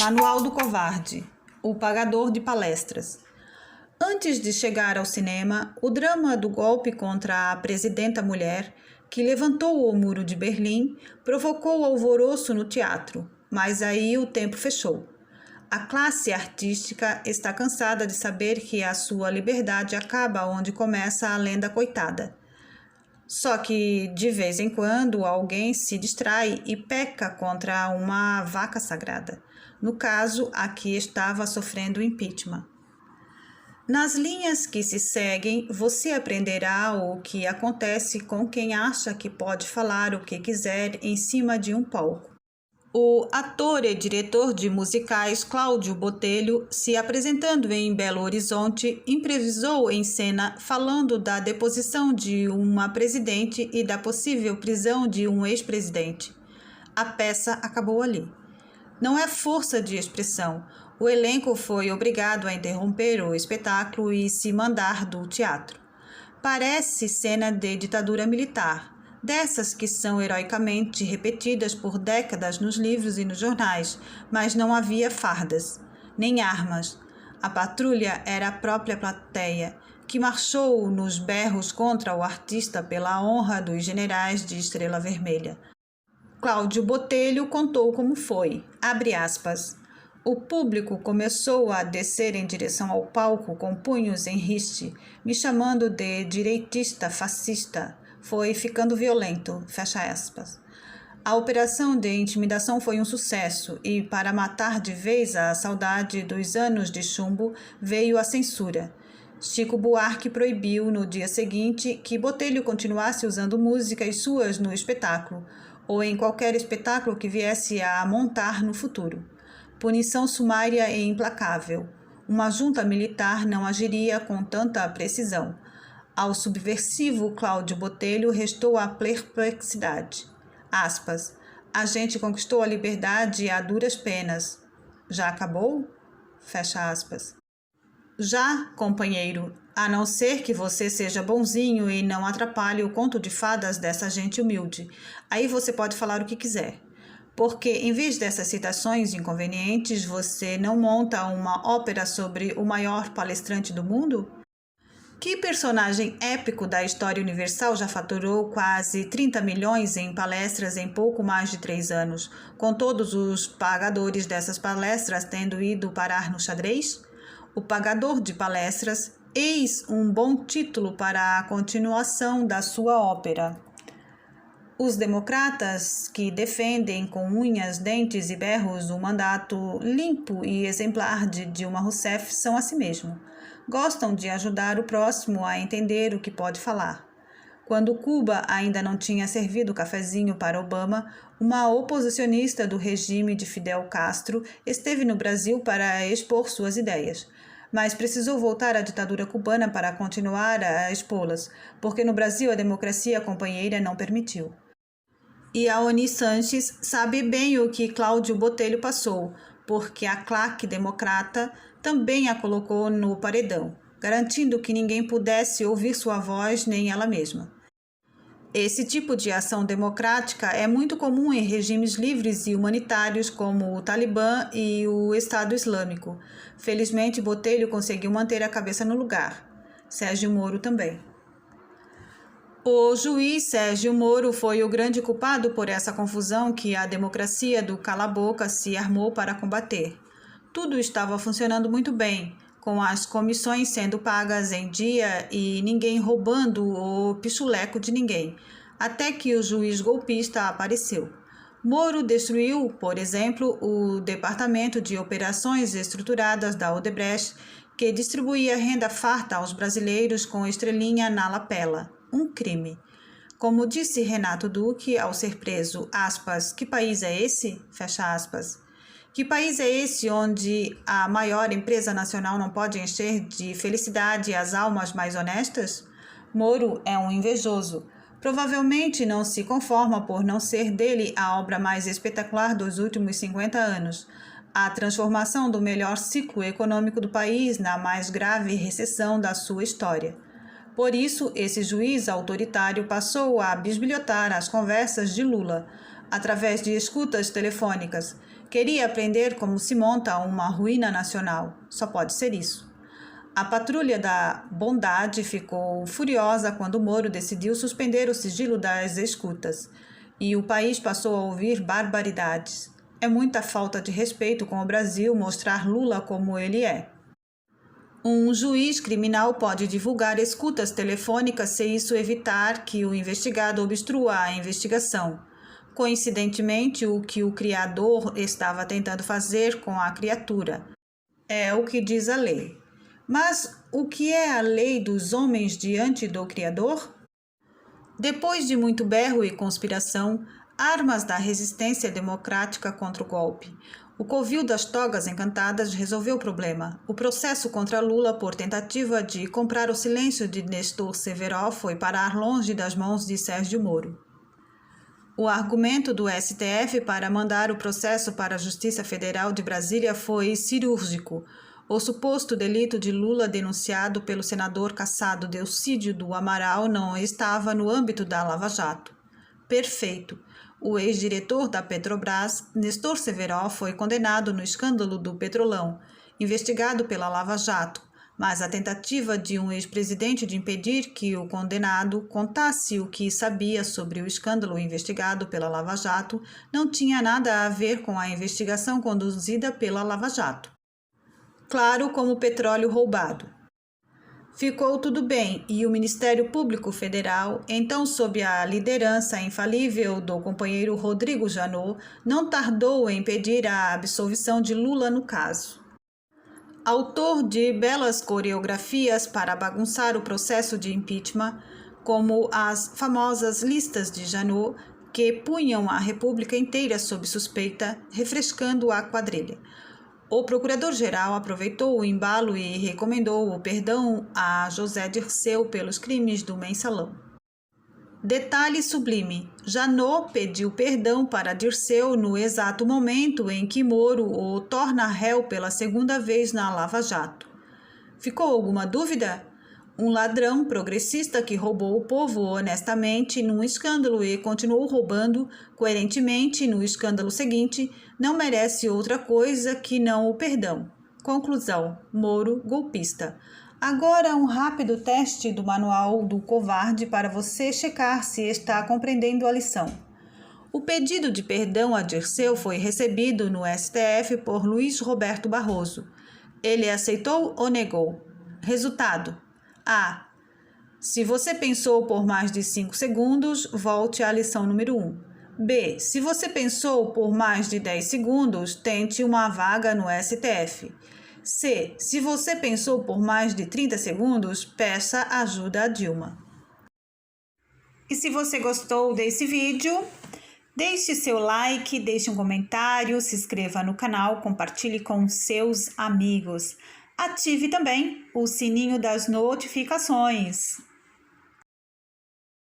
Manual do Covarde, O Pagador de Palestras. Antes de chegar ao cinema, o drama do golpe contra a presidenta mulher, que levantou o muro de Berlim, provocou alvoroço no teatro, mas aí o tempo fechou. A classe artística está cansada de saber que a sua liberdade acaba onde começa a lenda coitada. Só que, de vez em quando, alguém se distrai e peca contra uma vaca sagrada. No caso, a que estava sofrendo impeachment. Nas linhas que se seguem, você aprenderá o que acontece com quem acha que pode falar o que quiser em cima de um palco. O ator e diretor de musicais Cláudio Botelho, se apresentando em Belo Horizonte, improvisou em cena falando da deposição de uma presidente e da possível prisão de um ex-presidente. A peça acabou ali. Não é força de expressão. O elenco foi obrigado a interromper o espetáculo e se mandar do teatro. Parece cena de ditadura militar, dessas que são heroicamente repetidas por décadas nos livros e nos jornais, mas não havia fardas, nem armas. A patrulha era a própria plateia, que marchou nos berros contra o artista pela honra dos generais de Estrela Vermelha. Cláudio Botelho contou como foi, abre aspas. O público começou a descer em direção ao palco com punhos em riste, me chamando de direitista fascista. Foi ficando violento, fecha aspas. A operação de intimidação foi um sucesso e, para matar de vez a saudade dos anos de chumbo, veio a censura. Chico Buarque proibiu no dia seguinte que Botelho continuasse usando músicas suas no espetáculo, ou em qualquer espetáculo que viesse a montar no futuro. Punição sumária e implacável. Uma junta militar não agiria com tanta precisão. Ao subversivo Cláudio Botelho restou a perplexidade. Aspas. A gente conquistou a liberdade a duras penas. Já acabou? Fecha aspas. Já, companheiro, a não ser que você seja bonzinho e não atrapalhe o conto de fadas dessa gente humilde. Aí você pode falar o que quiser. Porque, em vez dessas citações inconvenientes, você não monta uma ópera sobre o maior palestrante do mundo? Que personagem épico da história universal já faturou quase 30 milhões em palestras em pouco mais de 3 anos, com todos os pagadores dessas palestras tendo ido parar no xadrez? O pagador de palestras, eis um bom título para a continuação da sua ópera. Os democratas, que defendem com unhas, dentes e berros o mandato limpo e exemplar de Dilma Rousseff, são assim mesmo. Gostam de ajudar o próximo a entender o que pode falar. Quando Cuba ainda não tinha servido cafezinho para Obama, uma oposicionista do regime de Fidel Castro esteve no Brasil para expor suas ideias. Mas precisou voltar à ditadura cubana para continuar a expô-las, porque no Brasil a democracia companheira não permitiu. E a Oni Sanches sabe bem o que Cláudio Botelho passou, porque a claque democrata também a colocou no paredão, garantindo que ninguém pudesse ouvir sua voz nem ela mesma. Esse tipo de ação democrática é muito comum em regimes livres e humanitários como o Talibã e o Estado Islâmico. Felizmente, Botelho conseguiu manter a cabeça no lugar. Sérgio Moro também. O juiz Sérgio Moro foi o grande culpado por essa confusão que a democracia do cala-boca se armou para combater. Tudo estava funcionando muito bem, com as comissões sendo pagas em dia e ninguém roubando o pichuleco de ninguém, até que o juiz golpista apareceu. Moro destruiu, por exemplo, o Departamento de Operações Estruturadas da Odebrecht, que distribuía renda farta aos brasileiros com estrelinha na lapela. Um crime. Como disse Renato Duque ao ser preso, aspas, que país é esse? Fecha aspas. Que país é esse onde a maior empresa nacional não pode encher de felicidade as almas mais honestas? Moro é um invejoso. Provavelmente não se conforma por não ser dele a obra mais espetacular dos últimos 50 anos. A transformação do melhor ciclo econômico do país na mais grave recessão da sua história. Por isso, esse juiz autoritário passou a bisbilhotar as conversas de Lula, através de escutas telefônicas, Queria aprender como se monta uma ruína nacional. Só pode ser isso. A patrulha da bondade ficou furiosa quando Moro decidiu suspender o sigilo das escutas. E o país passou a ouvir barbaridades. É muita falta de respeito com o Brasil mostrar Lula como ele é. Um juiz criminal pode divulgar escutas telefônicas se isso evitar que o investigado obstrua a investigação. Coincidentemente, o que o criador estava tentando fazer com a criatura. É o que diz a lei. Mas o que é a lei dos homens diante do Criador? Depois de muito berro e conspiração, armas da resistência democrática contra o golpe, o covil das togas encantadas resolveu o problema. O processo contra Lula por tentativa de comprar o silêncio de Nestor Severo foi parar longe das mãos de Sérgio Moro. O argumento do STF para mandar o processo para a Justiça Federal de Brasília foi cirúrgico. O suposto delito de Lula denunciado pelo senador cassado Delcídio do Amaral não estava no âmbito da Lava Jato. Perfeito. O ex-diretor da Petrobras, Nestor Severo, foi condenado no escândalo do Petrolão, investigado pela Lava Jato, mas a tentativa de um ex-presidente de impedir que o condenado contasse o que sabia sobre o escândalo investigado pela Lava Jato não tinha nada a ver com a investigação conduzida pela Lava Jato. Claro como petróleo roubado. Ficou tudo bem e o Ministério Público Federal, então sob a liderança infalível do companheiro Rodrigo Janot, não tardou em pedir a absolvição de Lula no caso. Autor de belas coreografias para bagunçar o processo de impeachment, como as famosas listas de Janot, que punham a República inteira sob suspeita, refrescando a quadrilha. O procurador-geral aproveitou o embalo e recomendou o perdão a José Dirceu pelos crimes do mensalão. Detalhe sublime: Janot pediu perdão para Dirceu no exato momento em que Moro o torna réu pela segunda vez na Lava Jato. Ficou alguma dúvida? Um ladrão progressista que roubou o povo honestamente num escândalo e continuou roubando coerentemente no escândalo seguinte, não merece outra coisa que não o perdão. Conclusão: Moro golpista. Agora um rápido teste do manual do covarde para você checar se está compreendendo a lição. O pedido de perdão a Dirceu foi recebido no STF por Luiz Roberto Barroso. Ele aceitou ou negou? Resultado: A. Se você pensou por mais de 5 segundos, volte à lição número 1. B. Se você pensou por mais de 10 segundos, tente uma vaga no STF. C. Se você pensou por mais de 30 segundos, peça ajuda a Dilma. E se você gostou desse vídeo, deixe seu like, deixe um comentário, se inscreva no canal, compartilhe com seus amigos. Ative também o sininho das notificações.